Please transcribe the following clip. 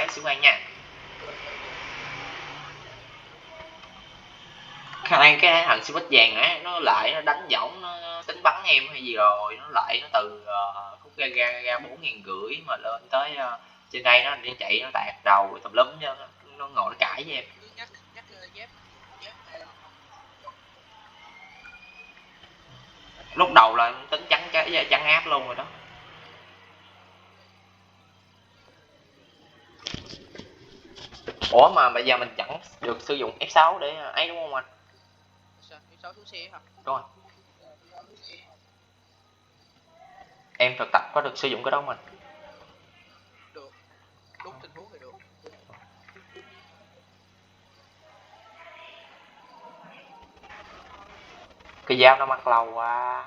lát xíu ăn nha. Cái thằng Sivit vàng á, nó lại nó đánh võng, nó tính bắn em hay gì rồi, nó lại nó từ khúc ra 4.500 mà lên tới trên đây nó đi chạy nó tạt đầu tùm lum chứ, nó ngồi nó cãi với em. Lúc đầu là tính chắn áp luôn rồi đó. Ủa mà bây giờ mình chẳng được sử dụng F6 để ấy đúng không anh? F6 xuống xe hả? Đúng rồi. Em thực tập có được sử dụng cái đó không anh? Được, đúng tình huống thì được. Cái dao nó mắc lâu quá.